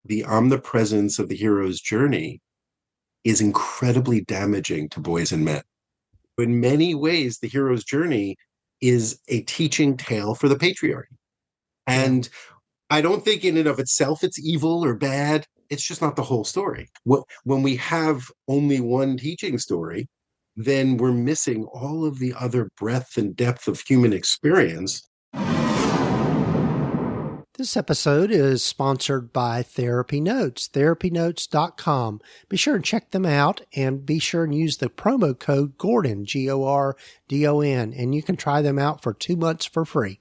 the omnipresence of the hero's journey is incredibly damaging to boys and men. In many ways, the hero's journey is a teaching tale for the patriarchy. And I don't think in and of itself it's evil or bad. It's just not the whole story. When we have only one teaching story, then we're missing all of the other breadth and depth of human experience. This episode is sponsored by TherapyNotes, therapynotes.com. Be sure and check them out, and be sure and use the promo code Gordon, Gordon, and you can try them out for 2 months for free.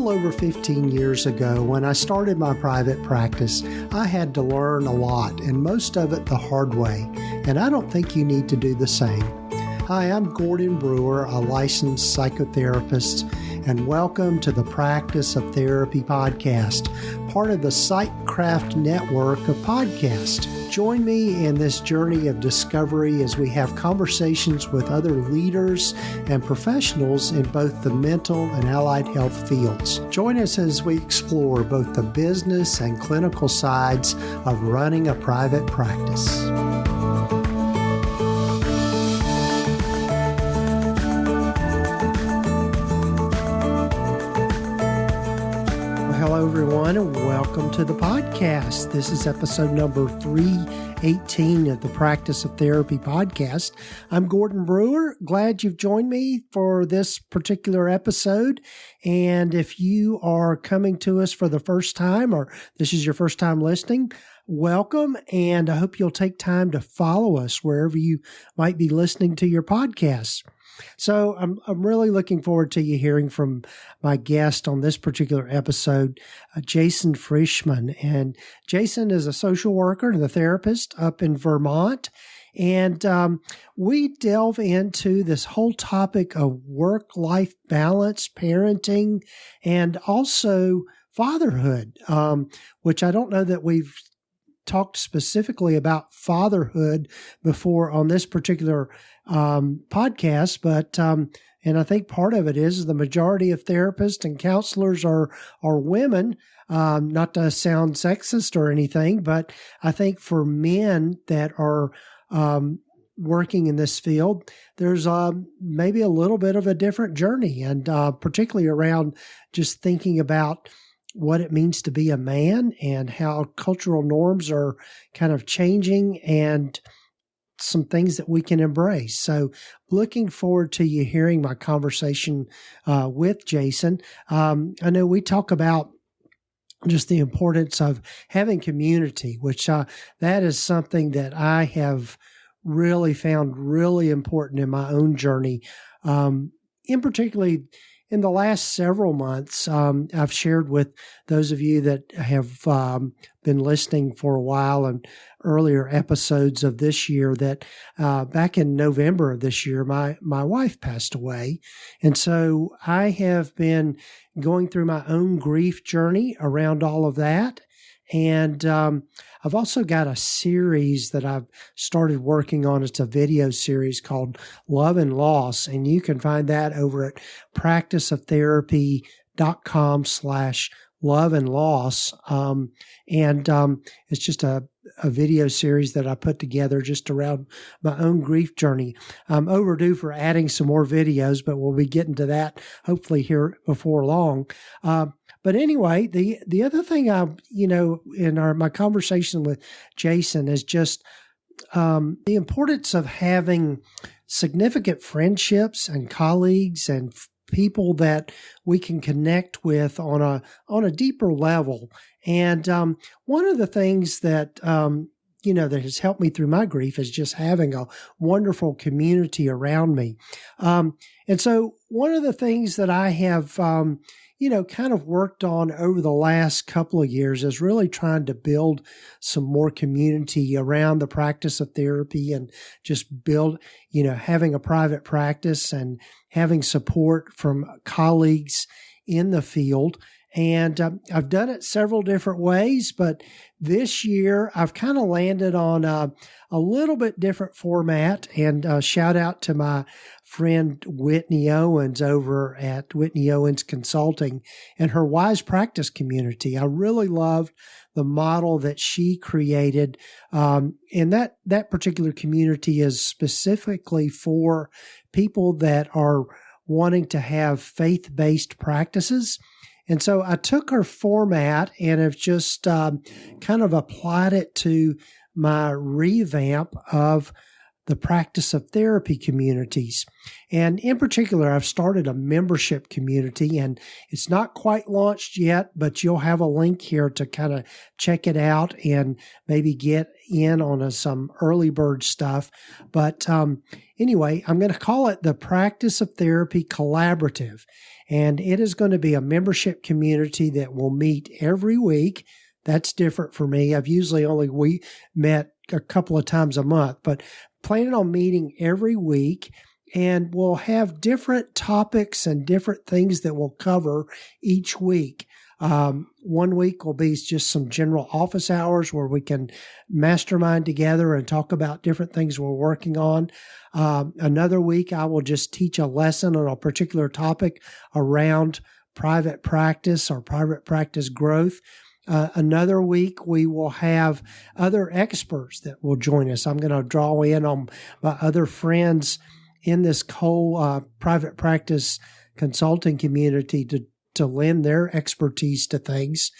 Over 15 years ago, when I started my private practice, I had to learn a lot, and most of it the hard way, and I don't think you need to do the same. Hi, I'm Gordon Brewer, a licensed psychotherapist, and welcome to the Practice of Therapy podcast, part of the Psychcraft network of podcasts. Join me in this journey of discovery as we have conversations with other leaders and professionals in both the mental and allied health fields. Join us as we explore both the business and clinical sides of running a private practice. Hello, everyone, and welcome to the podcast. This is episode number 318 of the Practice of Therapy podcast. I'm Gordon Brewer. Glad you've joined me for this particular episode. And if you are coming to us for the first time, or this is your first time listening, welcome. And I hope you'll take time to follow us wherever you might be listening to your podcasts. So I'm really looking forward to you hearing from my guest on this particular episode, Jason Frishman. And Jason is a social worker and a therapist up in Vermont. And we delve into this whole topic of work-life balance, parenting, and also fatherhood, which I don't know that we've talked specifically about fatherhood before on this particular podcast, but and I think part of it is the majority of therapists and counselors are women. Not to sound sexist or anything, but I think for men that are working in this field, there's maybe a little bit of a different journey, and particularly around just thinking about what it means to be a man and how cultural norms are kind of changing and some things that we can embrace. So looking forward to you hearing my conversation with Jason. I know we talk about just the importance of having community, which that is something that I have really found really important in my own journey. In particularly in the last several months, I've shared with those of you that have been listening for a while and earlier episodes of this year that back in November of this year, my wife passed away. And so I have been going through my own grief journey around all of that. And I've also got a series that I've started working on. It's a video series called Love and Loss. And you can find that over at practiceoftherapy.com/love and loss. It's just a video series that I put together just around my own grief journey. I'm overdue for adding some more videos, but we'll be getting to that hopefully here before long. But anyway, the other thing in my conversation with Jason is just the importance of having significant friendships and colleagues and people that we can connect with on a deeper level. And one of the things that that has helped me through my grief is just having a wonderful community around me. And so one of the things that I have kind of worked on over the last couple of years is really trying to build some more community around the practice of therapy and just build, having a private practice and having support from colleagues in the field. And I've done it several different ways, but this year I've kind of landed on a little bit different format. And shout out to my friend Whitney Owens over at Whitney Owens Consulting and her Wise Practice community. I really loved the model that she created. And that particular community is specifically for people that are wanting to have faith-based practices. And so I took her format and have just kind of applied it to my revamp of the practice of therapy communities. And in particular, I've started a membership community, and it's not quite launched yet, but you'll have a link here to kind of check it out and maybe get in on some early bird stuff. But anyway, I'm going to call it the Practice of Therapy Collaborative. And it is going to be a membership community that will meet every week. That's different for me. I've usually only met a couple of times a month, but planning on meeting every week, and we'll have different topics and different things that we'll cover each week. 1 week will be just some general office hours where we can mastermind together and talk about different things we're working on. Another week, I will just teach a lesson on a particular topic around private practice or private practice growth. Another week, we will have other experts that will join us. I'm going to draw in on my other friends in this whole private practice consulting community to lend their expertise to things.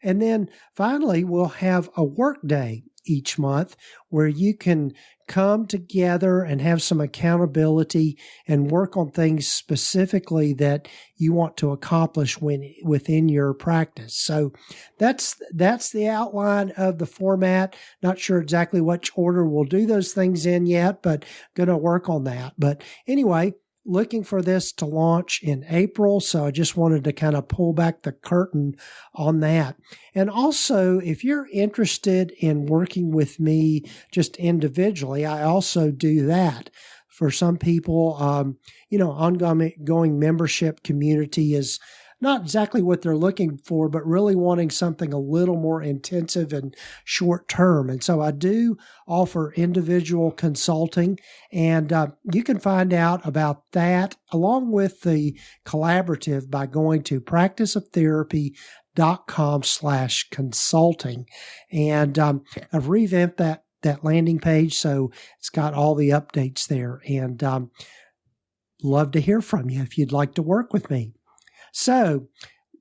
And then finally, we'll have a work day each month where you can come together and have some accountability and work on things specifically that you want to accomplish within your practice. So that's the outline of the format. Not sure exactly which order we'll do those things in yet, but going to work on that. But anyway, looking for this to launch in April. So I just wanted to kind of pull back the curtain on that. And also, if you're interested in working with me just individually, I also do that. For some people, ongoing membership community is not exactly what they're looking for, but really wanting something a little more intensive and short term. And so I do offer individual consulting, and you can find out about that along with the collaborative by going to practiceoftherapy.com/consulting. And I've revamped that landing page, so it's got all the updates there. And love to hear from you if you'd like to work with me. So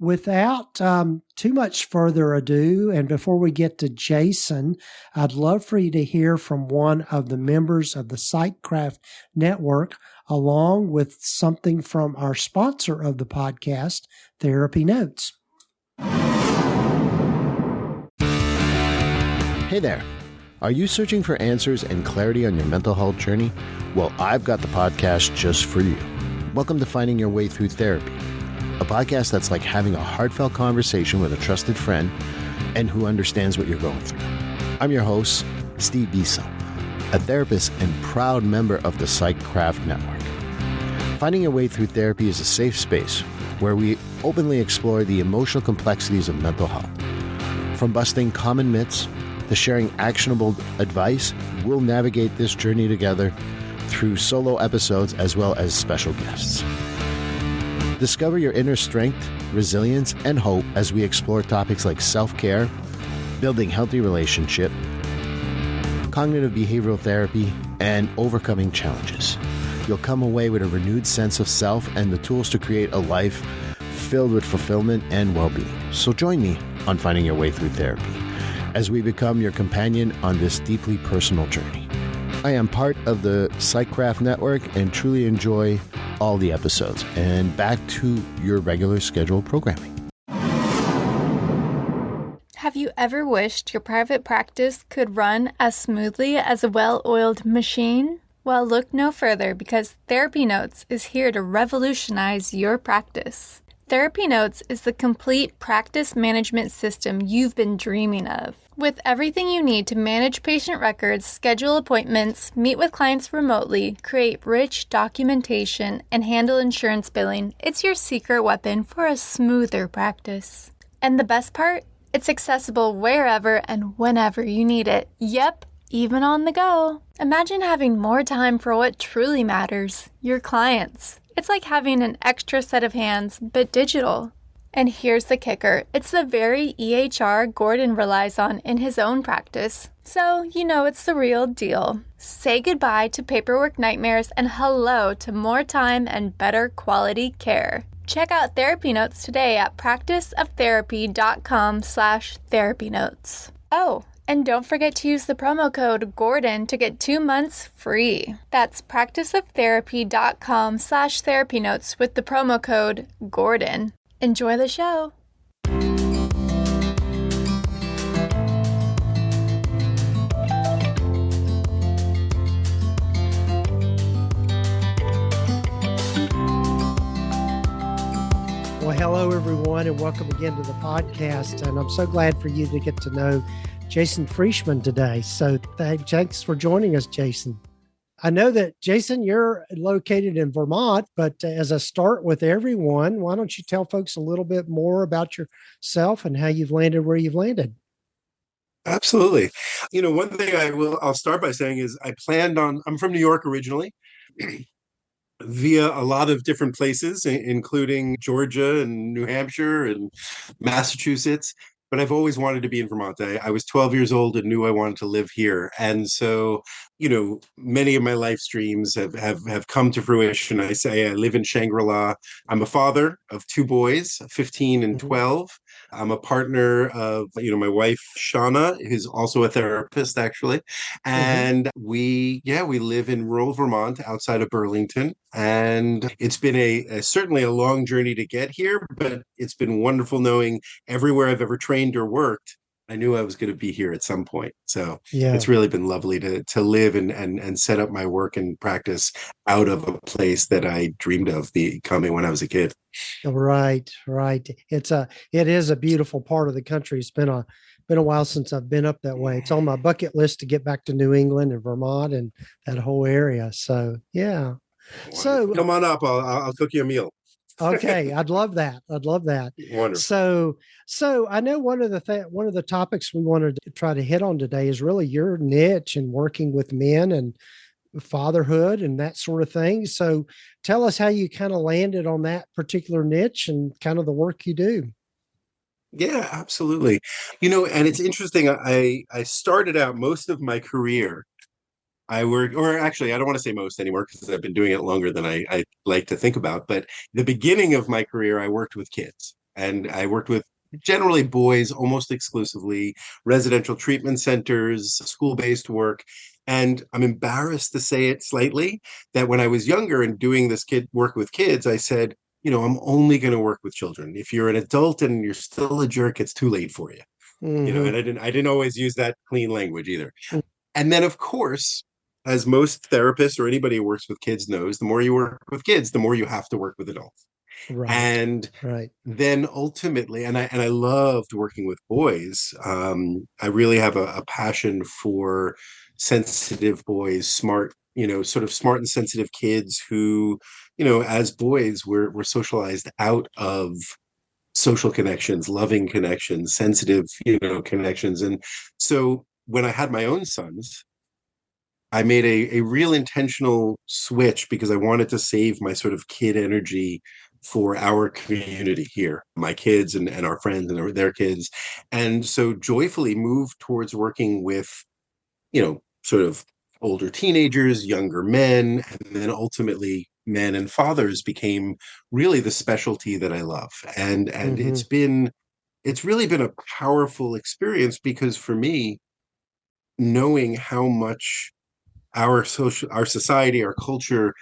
without too much further ado, and before we get to Jason, I'd love for you to hear from one of the members of the PsychCraft Network, along with something from our sponsor of the podcast, TherapyNotes. Hey there. Are you searching for answers and clarity on your mental health journey? Well, I've got the podcast just for you. Welcome to Finding Your Way Through Therapy, a podcast that's like having a heartfelt conversation with a trusted friend and who understands what you're going through. I'm your host, Steve Biesel, a therapist and proud member of the PsychCraft Network. Finding Your Way Through Therapy is a safe space where we openly explore the emotional complexities of mental health. From busting common myths to sharing actionable advice, we'll navigate this journey together through solo episodes as well as special guests. Discover your inner strength, resilience, and hope as we explore topics like self-care, building healthy relationships, cognitive behavioral therapy, and overcoming challenges. You'll come away with a renewed sense of self and the tools to create a life filled with fulfillment and well-being. So join me on Finding Your Way Through Therapy as we become your companion on this deeply personal journey. I am part of the PsychCraft Network and truly enjoy all the episodes. And back to your regular scheduled programming. Have you ever wished your private practice could run as smoothly as a well-oiled machine? Well, look no further, because TherapyNotes is here to revolutionize your practice. TherapyNotes is the complete practice management system you've been dreaming of. With everything you need to manage patient records, schedule appointments, meet with clients remotely, create rich documentation, and handle insurance billing, it's your secret weapon for a smoother practice. And the best part? It's accessible wherever and whenever you need it. Yep, even on the go. Imagine having more time for what truly matters, your clients. It's like having an extra set of hands, but digital. And here's the kicker. It's the very EHR Gordon relies on in his own practice. So, you know it's the real deal. Say goodbye to paperwork nightmares and hello to more time and better quality care. Check out TherapyNotes today at practiceoftherapy.com/therapynotes. Oh, and don't forget to use the promo code GORDON to get 2 months free. That's practiceoftherapy.com/therapynotes with the promo code GORDON. Enjoy the show. Well, hello, everyone, and welcome again to the podcast. And I'm so glad for you to get to know Jason Frishman today. So thanks for joining us, Jason. I know that, Jason, you're located in Vermont, but as I start with everyone, why don't you tell folks a little bit more about yourself and how you've landed where you've landed? Absolutely. One thing I'll start by saying is I'm from New York originally, via a lot of different places, including Georgia and New Hampshire and Massachusetts. But I've always wanted to be in Vermont. I was 12 years old and knew I wanted to live here. And so, many of my life streams have come to fruition. I say I live in Shangri-La. I'm a father of two boys, 15 and 12. I'm a partner of, my wife, Shauna, who's also a therapist, actually. And we live in rural Vermont outside of Burlington. And it's been certainly a long journey to get here, but it's been wonderful knowing everywhere I've ever trained or worked, I knew I was going to be here at some point. So it's really been lovely to live and set up my work and practice out of a place that I dreamed of becoming when I was a kid. Right. It is a beautiful part of the country. It's been a while since I've been up that way. It's on my bucket list to get back to New England and Vermont and that whole area. So yeah. Wonderful. So come on up. I'll cook you a meal. Okay, I'd love that. Wonderful. So I know one of the topics we wanted to try to hit on today is really your niche and working with men and fatherhood and that sort of thing. So tell us how you kind of landed on that particular niche and kind of the work you do. Yeah, absolutely. And it's interesting. I started out most of my career. I worked, or actually, I don't want to say most anymore because I've been doing it longer than I like to think about. But the beginning of my career, I worked with kids, and I worked with generally boys almost exclusively, residential treatment centers, school-based work. And I'm embarrassed to say it slightly that when I was younger and doing this work with kids, I said, I'm only going to work with children. If you're an adult and you're still a jerk, it's too late for you. And I didn't always use that clean language either. And then, of course, as most therapists or anybody who works with kids knows, the more you work with kids, the more you have to work with adults. And then ultimately, and I loved working with boys. I really have a passion for sensitive boys, smart, sort of smart and sensitive kids who, as boys, were socialized out of social connections, loving connections, sensitive, connections. And so when I had my own sons, I made a real intentional switch because I wanted to save my sort of kid energy for our community here, my kids and our friends and their kids. And so joyfully moved towards working with, sort of older teenagers, younger men, and then ultimately men and fathers became really the specialty that I love. And it's really been a powerful experience because for me, knowing how much our society, our culture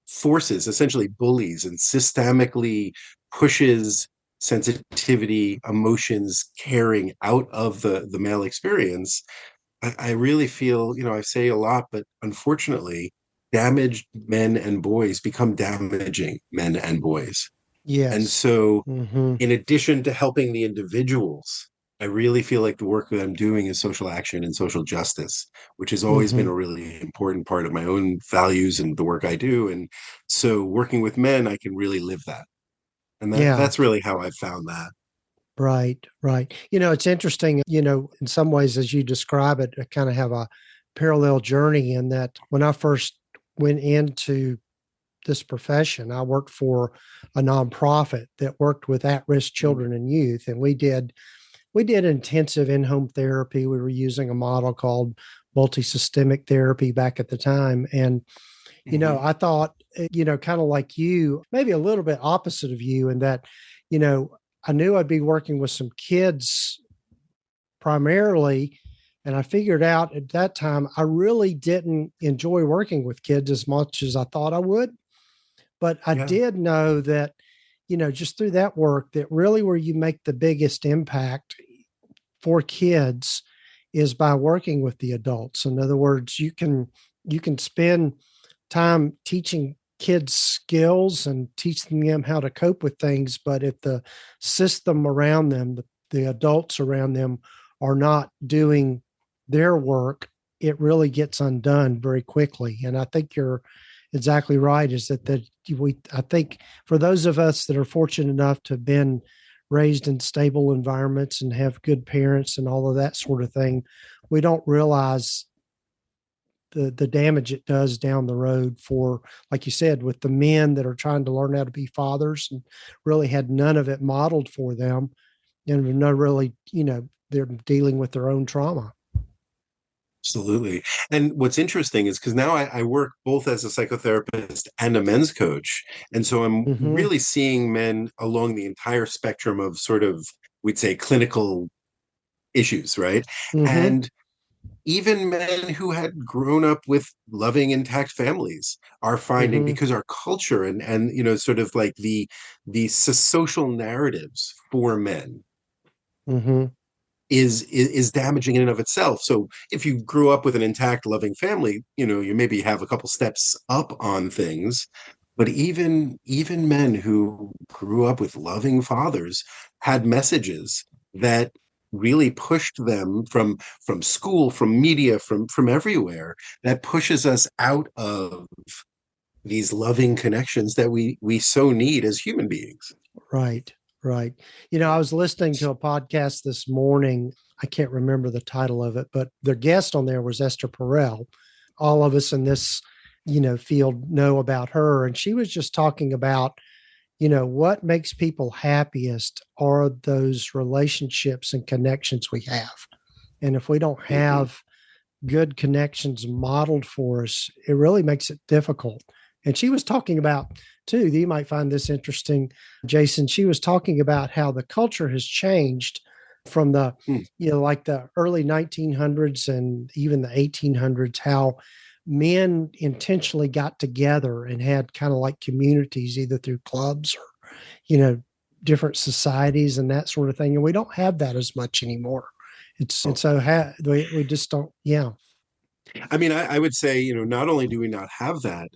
forces, essentially bullies and systemically pushes sensitivity, emotions, caring out of the male experience. I really feel, I say a lot, but unfortunately, damaged men and boys become damaging men and boys. Yes. And so in addition to helping the individuals I really feel like the work that I'm doing is social action and social justice, which has always been Hmm. a really important part of my own values and the work I do. And so working with men, I can really live that. And Yeah. that's really how I found that. Right, right. It's interesting, in some ways, as you describe it, I kind of have a parallel journey in that when I first went into this profession, I worked for a nonprofit that worked with at-risk children and youth. And we did intensive in-home therapy. We were using a model called multi-systemic therapy back at the time. And, Mm-hmm. I thought, kind of like you, maybe a little bit opposite of you in that, you know, I knew I'd be working with some kids primarily. And I figured out at that time, I really didn't enjoy working with kids as much as I thought I would. But I Yeah. did know that, just through that work, that really where you make the biggest impact for kids is by working with the adults. In other words, you can spend time teaching kids skills and teaching them how to cope with things, but if the system around them, the adults around them are not doing their work, it really gets undone very quickly. And I think you're exactly right, is that we I think for those of us that are fortunate enough to have been raised in stable environments and have good parents and all of that sort of thing, we don't realize the damage it does down the road for, like you said, with the men that are trying to learn how to be fathers and really had none of it modeled for them, and no really, they're dealing with their own trauma. Absolutely. And what's interesting is because now I work both as a psychotherapist and a men's coach. And so I'm Mm-hmm. really seeing men along the entire spectrum of sort of, we'd say, clinical issues, right? Mm-hmm. And even men who had grown up with loving, intact families are finding, Mm-hmm. because our culture and sort of like the social narratives for men Mm-hmm. is damaging in and of itself. So if you grew up with an intact, loving family, you maybe have a couple steps up on things. But even men who grew up with loving fathers had messages that really pushed them from school, from media, from everywhere, that pushes us out of these loving connections that we so need as human beings. Right, right. I was listening to a podcast this morning. I can't remember the title of it, but their guest on there was Esther Perel. All of us in this, field know about her. And she was just talking about, what makes people happiest are those relationships and connections we have. And if we don't Mhm. have good connections modeled for us, it really makes it difficult. And she was talking about, too, you might find this interesting, Jason. She was talking about how the culture has changed from the, Mm. like the early 1900s and even the 1800s, how men intentionally got together and had kind of like communities, either through clubs or, you know, different societies and that sort of thing. And we don't have that as much anymore. It's and so we just don't. Yeah. I mean, I would say, not only do we not have that,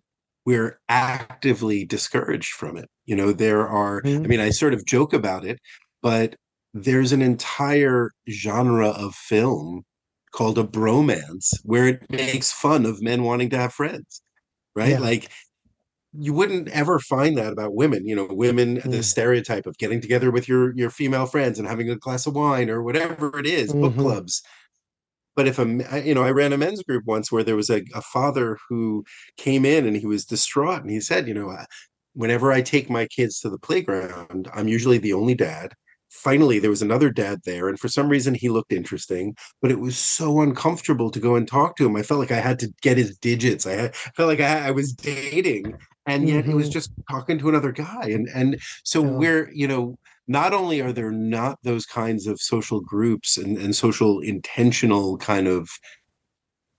we're actively discouraged from it. I Mhm. mean, I sort of joke about it, but there's an entire genre of film called a bromance where it makes fun of men wanting to have friends, right? Yeah. Like you wouldn't ever find that about women. Women, the Mm. stereotype of getting together with your female friends and having a glass of wine or whatever it is, book Hmm. clubs. But if I ran a men's group once where there was a father who came in and he was distraught and he said, whenever I take my kids to the playground, I'm usually the only dad. Finally, there was another dad there, and for some reason he looked interesting, but it was so uncomfortable to go and talk to him. I felt like I had to get his digits. Felt like I was dating, and yet it was Hmm. just talking to another guy. And so Yeah. not only are there not those kinds of social groups and social intentional kind of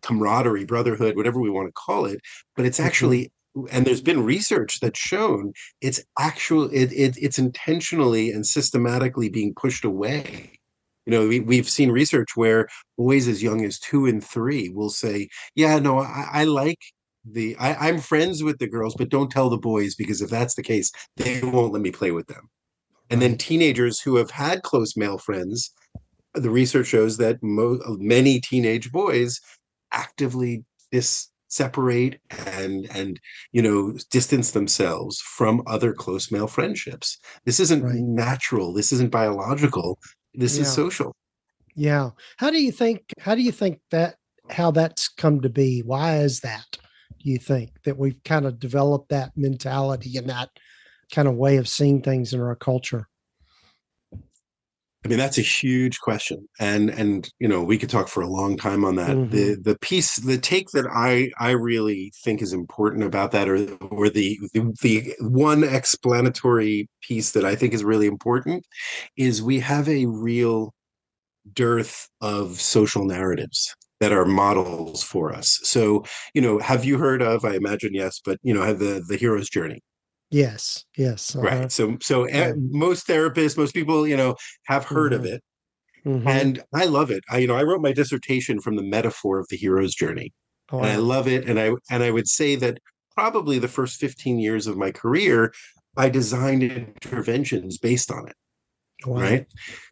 camaraderie, brotherhood, whatever we want to call it, but it's Hmm. actually, and there's been research that's shown it's intentionally and systematically being pushed away. We've seen research where boys as young as 2 and 3 will say, yeah, no, I like I'm friends with the girls, but don't tell the boys, because if that's the case, they won't let me play with them. And then Right. teenagers who have had close male friends the research shows that many teenage boys actively separate and distance themselves from other close male friendships. This isn't Right. natural. This isn't biological. This is Yeah. social. Yeah. How do you think that how that's come to be? Why is that? Do you think that we've kind of developed that mentality and that kind of way of seeing things in our culture? I mean, that's a huge question, and we could talk for a long time on that. Mm-hmm. The take that I really think is important about that, or the one explanatory piece that I think is really important, is we have a real dearth of social narratives that are models for us. So, have you heard of? I imagine yes, but have the hero's journey. Yes. Yes. Uh-huh. Right. So Yeah. most therapists, most people, have heard of Mm-hmm. it. Mm-hmm. And I love it. I wrote my dissertation from the metaphor of the hero's journey. And I Wow. love it. And I would say that probably the first 15 years of my career, I designed interventions based on it, Wow. right?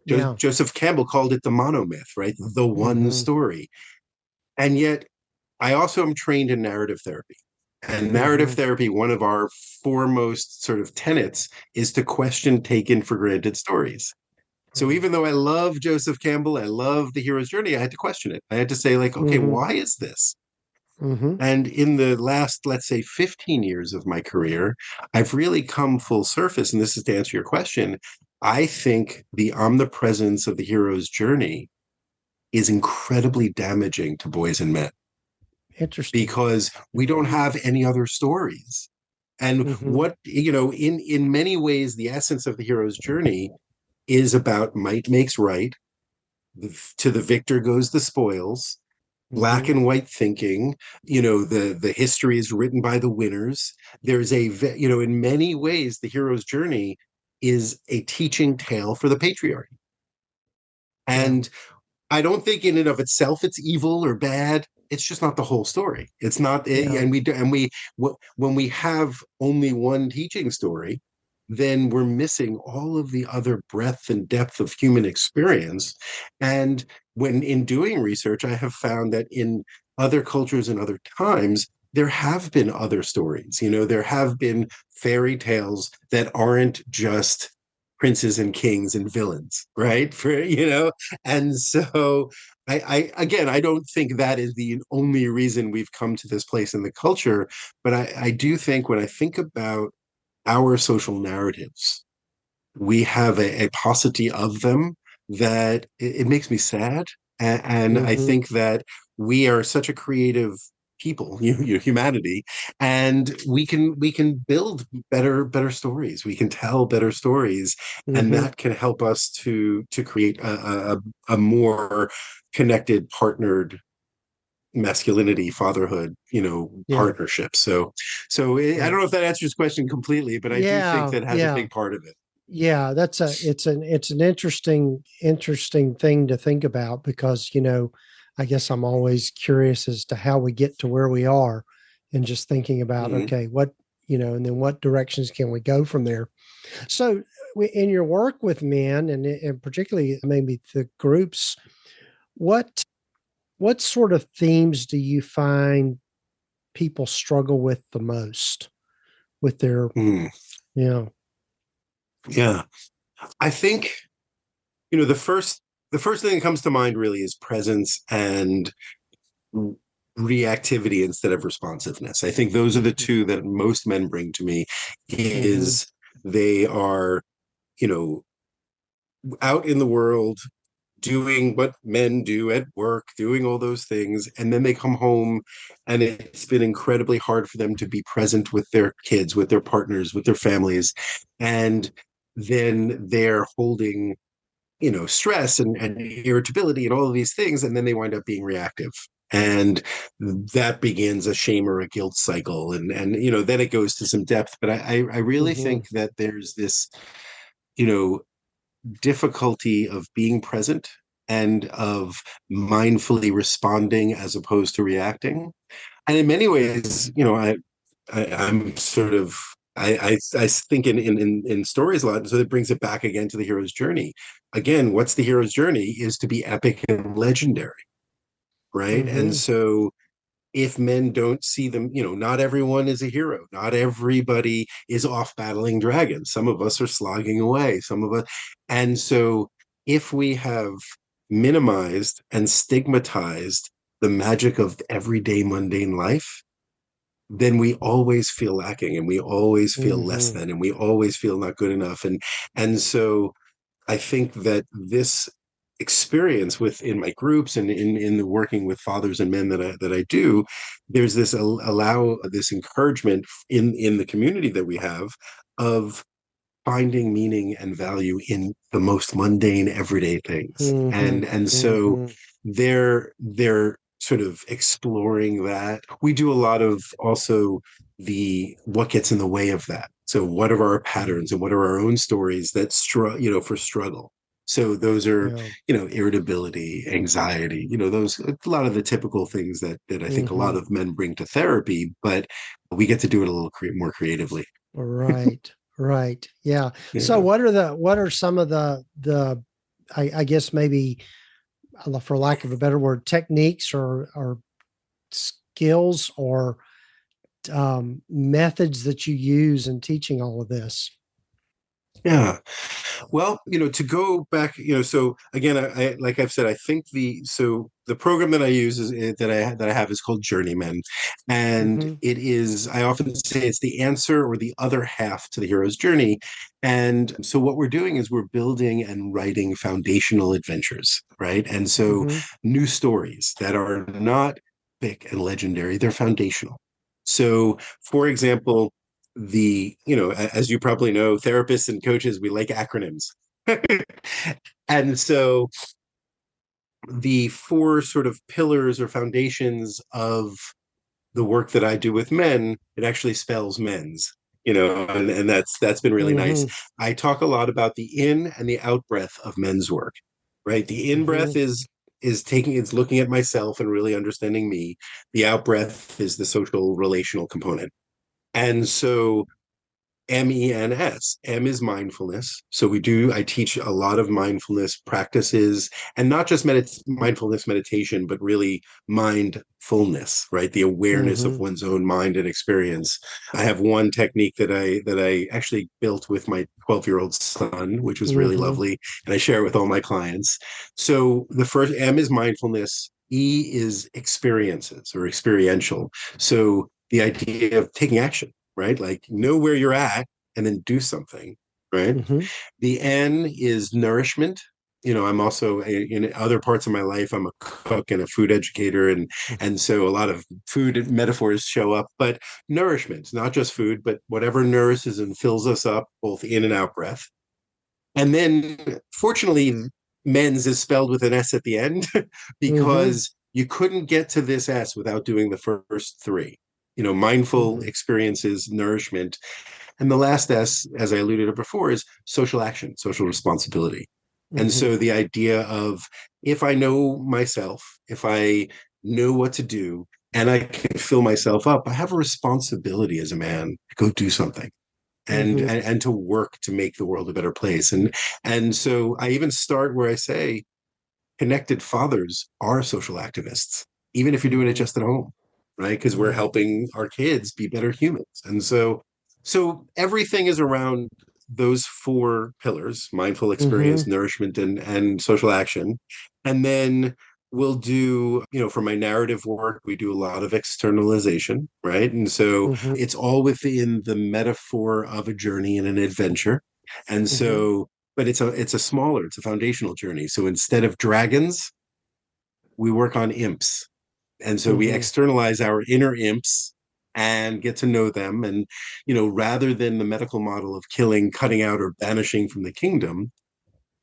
Yeah. Joseph Campbell called it the monomyth, right? The one Mm-hmm. story. And yet I also am trained in narrative therapy. And narrative Mm-hmm. therapy, one of our foremost sort of tenets is to question taken for granted stories. So Right. even though I love Joseph Campbell, I love the hero's journey, I had to question it. I had to say, like, okay, Mm-hmm. why is this? Mm-hmm. And in the last, let's say, 15 years of my career, I've really come full surface. And this is to answer your question. I think the omnipresence of the hero's journey is incredibly damaging to boys and men Interesting. because we don't have any other stories. And Mm-hmm. in many ways, the essence of the hero's journey is about might makes right. To the victor goes the spoils. Black Mm-hmm. and white thinking. The history is written by the winners. There's in many ways, the hero's journey is a teaching tale for the patriarchy. Yeah. And I don't think in and of itself it's evil or bad. It's just not the whole story. It's not, Yeah. when we have only one teaching story, then we're missing all of the other breadth and depth of human experience. And when in doing research, I have found that in other cultures and other times, there have been other stories. There have been fairy tales that aren't just princes and kings and villains, right? And so again, I don't think that is the only reason we've come to this place in the culture, but I do think when I think about our social narratives, we have a paucity of them that it makes me sad. And I Mm-hmm. think that we are such a creative people, humanity, and we can build better stories. We can tell better stories, and Mm-hmm. that can help us to create a more connected, partnered masculinity, fatherhood, Yeah. partnership. So I Yeah. don't know if that answers your question completely, but I do think Yeah. that has a Yeah. big part of it. Yeah, it's an interesting thing to think about because, I guess I'm always curious as to how we get to where we are and just thinking about, Mhm. okay, what, and then what directions can we go from there? So in your work with men and particularly maybe the groups, what what sort of themes do you find people struggle with the most with their, Mm. you know, Yeah. I think, the first thing that comes to mind really is presence and reactivity instead of responsiveness. I think those are the mhm, two that most men bring to me mhm, is they are, you know, out in the world doing what men do at work, doing all those things, and then they come home and it's been incredibly hard for them to be present with their kids, with their partners, with their families. And then they're holding, stress and irritability and all of these things, and then they wind up being reactive. And that begins a shame or a guilt cycle. And then it goes to some depth. But I really mhm, think that there's this, you know, difficulty of being present and of mindfully responding as opposed to reacting. And in many ways, I'm sort of I think in stories a lot, so that brings it back again to the hero's journey. Again, what's the hero's journey is to be epic and legendary, right? And Mm-hmm. so if men don't see them, not everyone is a hero. Not everybody is off battling dragons. Some of us are slogging away, some of us. And so if we have minimized and stigmatized the magic of everyday mundane life, then we always feel lacking and we always feel less Mm-hmm. than and we always feel not good enough. And so I think that this experience within my groups and in the working with fathers and men that I do, there's this allow this encouragement in the community that we have of finding meaning and value in the most mundane everyday things. Mm-hmm. And so Mm-hmm. they're sort of exploring that. We do a lot of also the what gets in the way of that. So what are our Mm-hmm. patterns and what are our own stories that for struggle. So those are, Yeah. irritability, anxiety, those a lot of the typical things that I think a lot Mm-hmm. of men bring to therapy, but we get to do it a little more creatively. Right. Right. Yeah. So Yeah. what are some of the I guess maybe for lack of a better word, techniques or skills or methods that you use in teaching all of this? Yeah. Well, to go back, so again, like I've said, I think the program that I use that I have is called Journeyman, and Mm-hmm. it is I often say it's the answer or the other half to the hero's journey. And so what we're doing is we're building and writing foundational adventures, right? And so Mm-hmm. new stories that are not epic and legendary, they're foundational. So, for example, as you probably know, therapists and coaches, we like acronyms. And so the four sort of pillars or foundations of the work that I do with men, it actually spells men's, and that's been really nice. Mm-hmm. I talk a lot about the in and the out breath of men's work, right? The in breath Mm-hmm. is looking at myself and really understanding me. The out breath is the social relational component. And so MENS. M is mindfulness. So I teach a lot of mindfulness practices and not just mindfulness meditation, but really mindfulness, right? The awareness of Mm-hmm. one's own mind and experience. I have one technique that I actually built with my 12-year-old son, which was really Mm-hmm. lovely. And I share it with all my clients. So the first M is mindfulness. E is experiences or experiential. So the idea of taking action, right? Like know where you're at and then do something, right? Mm-hmm. The N is nourishment. I'm also in other parts of my life, I'm a cook and a food educator, and so a lot of food metaphors show up. But nourishment, not just food, but whatever nourishes and fills us up, both in and out breath. And then, fortunately, men's is spelled with an S at the end Mm-hmm. because you couldn't get to this S without doing the first three. Mindful Mm-hmm. experiences, nourishment, and the last S, as I alluded to before, is social action, social responsibility. And Mm-hmm. so the idea of if I know myself, if I know what to do, and I can fill myself up, I have a responsibility as a man to go do something and, Mm-hmm. and and to work to make the world a better place. And so I even start where I say connected fathers are social activists, even if you're doing it Mm-hmm. just at home, right? Because we're Right. helping our kids be better humans. And so everything is around those four pillars: mindful Mm-hmm. experience, nourishment, and social action. And then we'll do, for my narrative work, we do a lot of externalization, right? And so Mm-hmm. it's all within the metaphor of a journey and an adventure. And Mm-hmm. so but it's a foundational journey. So instead of dragons, we work on imps. And so we Mm-hmm. externalize our inner imps and get to know them. And, rather than the medical model of killing, cutting out, or banishing from the kingdom,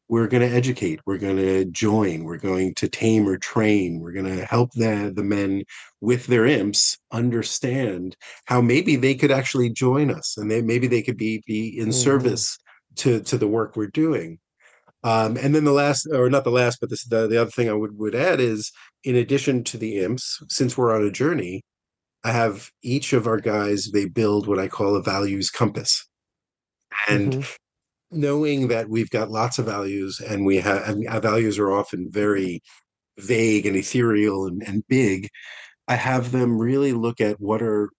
we're going to educate, we're going to join, we're going to tame or train, we're going to help the men with their imps understand how maybe they could actually join us and maybe they could be in Mm-hmm. service to the work we're doing. And then the last, or not the last, but the other thing I would add is, in addition to the imps, since we're on a journey, I have each of our guys, they build what I call a values compass. And Mm-hmm. knowing that we've got lots of values and our values are often very vague and ethereal and big, I have them really look at what are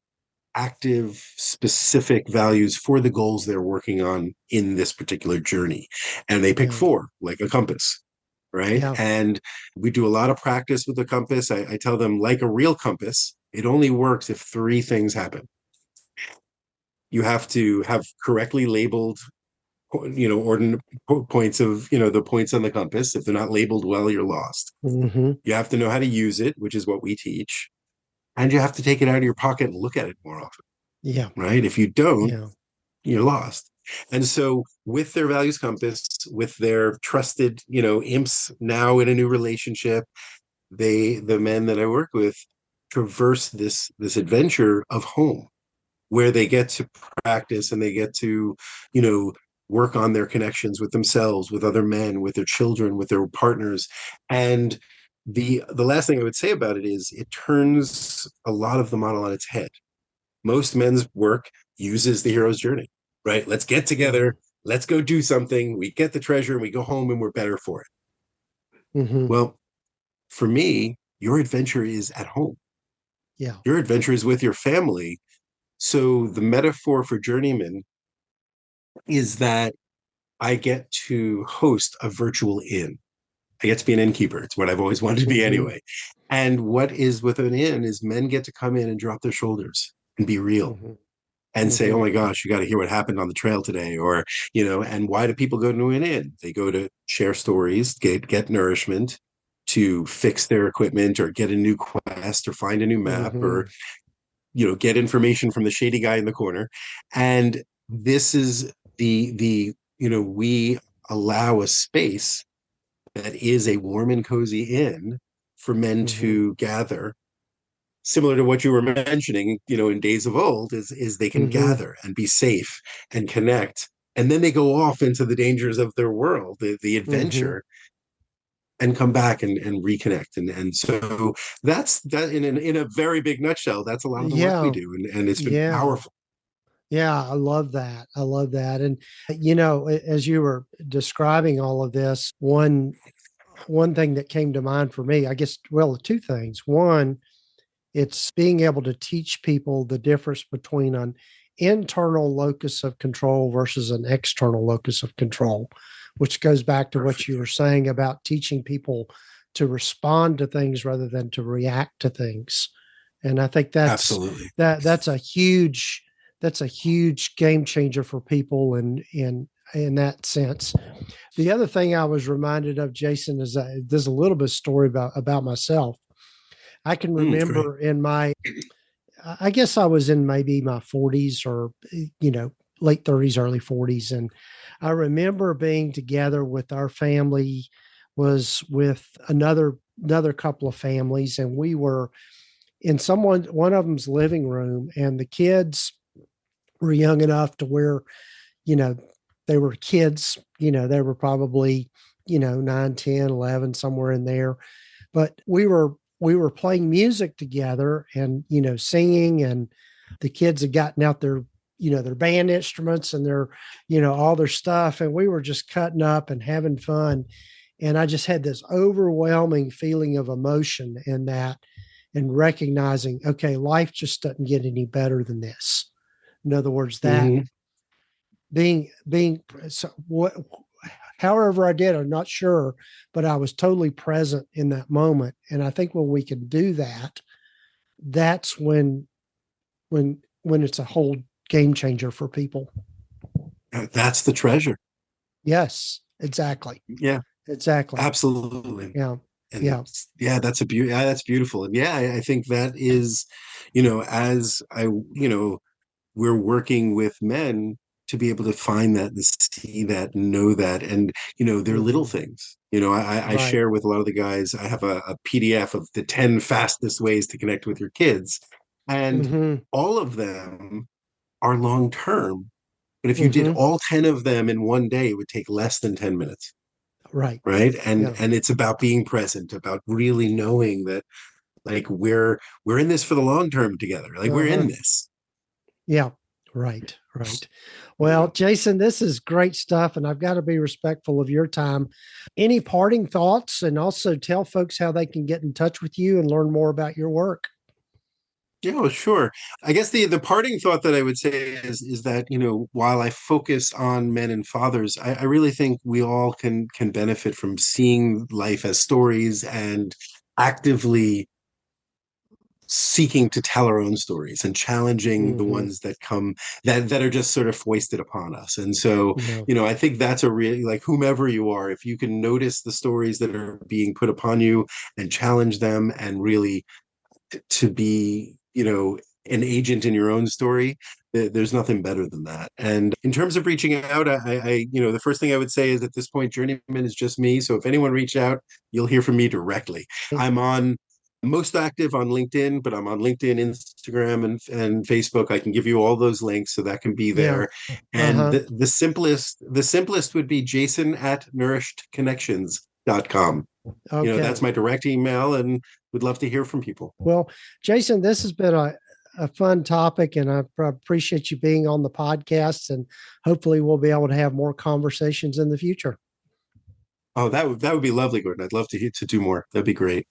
active, specific values for the goals they're working on in this particular journey. And they pick Yeah. four, like a compass, right? Yeah. And we do a lot of practice with the compass. I tell them, like a real compass, it only works if three things happen. You have to have correctly labeled, ordinate points of, the points on the compass. If they're not labeled well, you're lost. Mm-hmm. You have to know how to use it, which is what we teach. And you have to take it out of your pocket and look at it more often, Yeah. right? If you don't, Yeah. you're lost. And so with their values compass, with their trusted, imps now in a new relationship, the men that I work with traverse this adventure of home where they get to practice and they get to, you know, work on their connections with themselves, with other men, with their children, with their partners. And the last thing I would say about it is it turns a lot of the model on its head. Most men's work uses the hero's journey, right? Let's get Mm-hmm. together, let's go do something. We get the treasure and we go home and we're better for it. Mm-hmm. Well, for me, your adventure is at home. Yeah. Your adventure is with your family. So the metaphor for journeyman is that I get to host a virtual inn. I get to be an innkeeper. It's what I've always wanted to be Mm-hmm. anyway. And what is with an inn is men get to come in and drop their shoulders and be real Mm-hmm. and say, Mm-hmm. oh my gosh, you got to hear what happened on the trail today. Or, and why do people go to an inn? They go to share stories, get nourishment, to fix their equipment or get a new quest or find a new map Mm-hmm. or, get information from the shady guy in the corner. And this is we allow a space that is a warm and cozy inn for men Mm-hmm. to gather, similar to what you were mentioning, in days of old, is they can Mm-hmm. gather and be safe and connect. And then they go off into the dangers of their world, the Mm-hmm. adventure, and come back and reconnect. And so that's that in a very big nutshell, that's a lot of the work we Yeah. do. And it's been Yeah. powerful. Yeah, I love that. I love that. And as you were describing all of this, one thing that came to mind for me, I guess, well, two things. One, it's being able to teach people the difference between an internal locus of control versus an external locus of control, which goes back to what Perfect. you were saying about teaching people to respond to things rather than to react to things. And I think Absolutely. that's a huge game changer for people in that sense. The other thing I was reminded of, Jason, is there's a little bit of story about myself. I can Great. remember I guess I was in maybe my 40s or, late 30s, early 40s. And I remember being together with our family, was with another couple of families, and we were in one of them's living room, and the kids were young enough to where, you know, they were kids, they were probably, 9, 10, 11, somewhere in there. But we were playing music together and, singing, and the kids had gotten out their band instruments and their, all their stuff. And we were just cutting up and having fun. And I just had this overwhelming feeling of emotion in that, and recognizing, okay, life just doesn't get any better than this. In other words, that Mm-hmm. being so what, however I did, I'm not sure, but I was totally present in that moment. And I think when we can do that, that's when it's a whole game changer for people. That's the treasure. Yes, exactly. Yeah, Exactly. absolutely. Yeah. And Yeah. yeah, that's beautiful. And yeah, I think that is, as we're working with men to be able to find that and see that and know that. And, they're little Mm-hmm. things. I Right. share with a lot of the guys, I have a PDF of the 10 fastest ways to connect with your kids. And Mm-hmm. all of them are long term. But if you did Mm-hmm. all 10 of them in one day, it would take less than 10 minutes. Right. Right. And Yeah. and it's about being present, about really knowing that, Like we're in this for the long term together. Like we're Uh-huh. in this. Yeah. Right. Right. Well, Jason, this is great stuff, and I've got to be respectful of your time. Any parting thoughts, and also tell folks how they can get in touch with you and learn more about your work? Yeah, well, sure. I guess the parting thought that I would say is that, while I focus on men and fathers, I really think we all can benefit from seeing life as stories and actively seeking to tell our own stories and challenging the Hmm. ones that come that are just sort of foisted upon us. And so, Yeah. I think that's a really, like, whomever you are, if you can notice the stories that are being put upon you and challenge them and really to be, an agent in your own story, there's nothing better than that. And in terms of reaching out, the first thing I would say is at this point, Journeyman is just me. So if anyone reach out, you'll hear from me directly. I'm on most active on LinkedIn, but I'm on LinkedIn, Instagram, and Facebook. I can give you all those links, so that can be Yeah. there. And Uh-huh. the simplest would be Jason at nourishedconnections.com. That's Okay. my direct email, and would love to hear from people. Well, Jason, this has been a fun topic, and I appreciate you being on the podcast, and hopefully we'll be able to have more conversations in the future. Oh, that would be lovely, Gordon. I'd love to do more. That'd be great.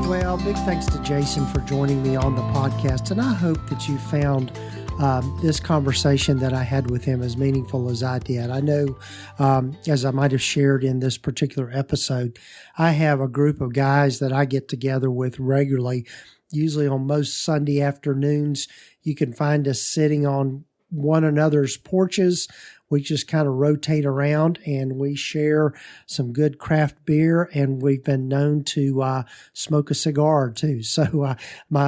Well, big thanks to Jason for joining me on the podcast, and I hope that you found this conversation that I had with him as meaningful as I did. I know, as I might have shared in this particular episode, I have a group of guys that I get together with regularly, usually on most Sunday afternoons. You can find us sitting on one another's porches. We just kind of rotate around and we share some good craft beer, and we've been known to smoke a cigar too. So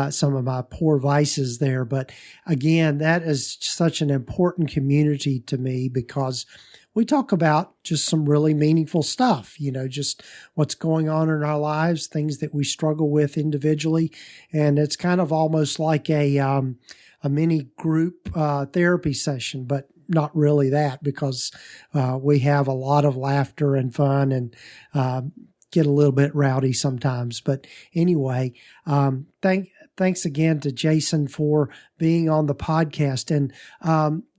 some of my poor vices there, but again, that is such an important community to me because we talk about just some really meaningful stuff, just what's going on in our lives, things that we struggle with individually, and it's kind of almost like a mini group therapy session, but not really that, because we have a lot of laughter and fun and get a little bit rowdy sometimes. But anyway, thanks again to Jason for being on the podcast. And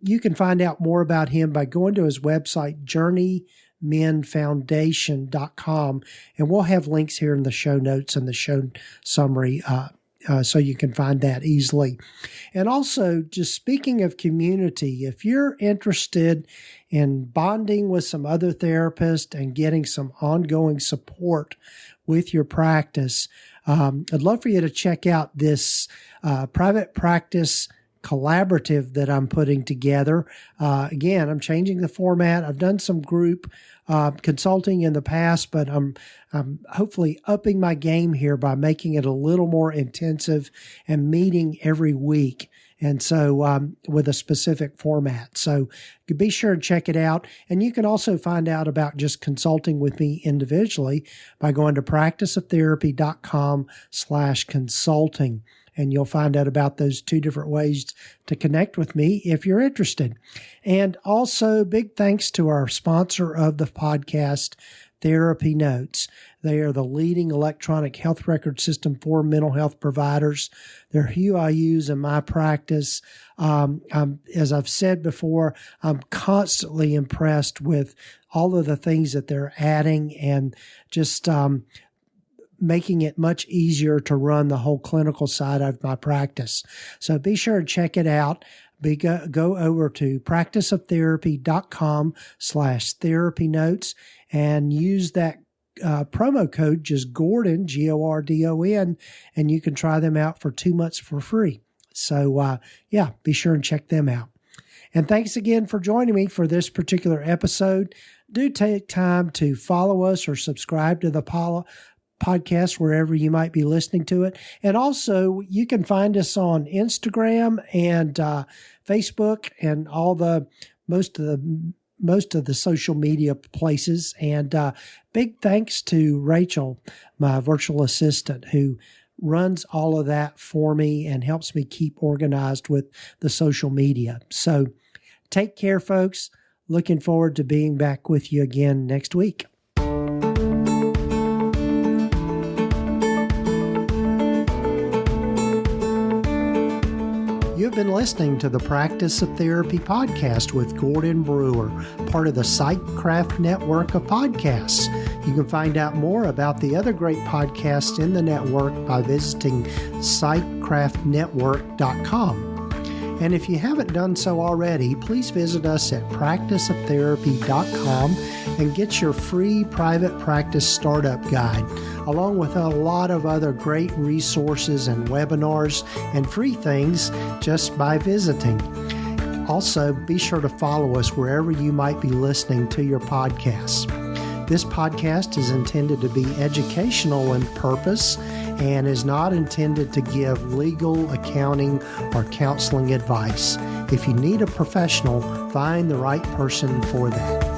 you can find out more about him by going to his website, journeymenfoundation.com. And we'll have links here in the show notes and the show summary so you can find that easily. And also, just speaking of community, if you're interested in bonding with some other therapists and getting some ongoing support with your practice, I'd love for you to check out this private practice collaborative that I'm putting together. Again, I'm changing the format. I've done some group consulting in the past, but I'm hopefully upping my game here by making it a little more intensive and meeting every week. And so with a specific format. So be sure and check it out. And you can also find out about just consulting with me individually by going to practiceoftherapy.com/consulting. And you'll find out about those two different ways to connect with me if you're interested. And also, big thanks to our sponsor of the podcast, TherapyNotes. They are the leading electronic health record system for mental health providers. They're who I use in my practice. As I've said before, I'm constantly impressed with all of the things that they're adding and just making it much easier to run the whole clinical side of my practice. So be sure and check it out. Go over to practiceoftherapy.com/therapynotes and use that promo code, just Gordon, Gordon, and you can try them out for 2 months for free. So be sure and check them out. And thanks again for joining me for this particular episode. Do take time to follow us or subscribe to the podcast wherever you might be listening to it. And also, you can find us on Instagram and Facebook and most of the social media places. And big thanks to Rachel, my virtual assistant, who runs all of that for me and helps me keep organized with the social media. So take care, folks. Looking forward to being back with you again next week. You've been listening to the Practice of Therapy podcast with Gordon Brewer, part of the PsychCraft network of podcasts. You can find out more about the other great podcasts in the network by visiting psychcraftnetwork.com. And if you haven't done so already, please visit us at practiceoftherapy.com and get your free private practice startup guide, along with a lot of other great resources and webinars and free things just by visiting. Also, be sure to follow us wherever you might be listening to your podcasts. This podcast is intended to be educational in purpose and is not intended to give legal, accounting, or counseling advice. If you need a professional, find the right person for that.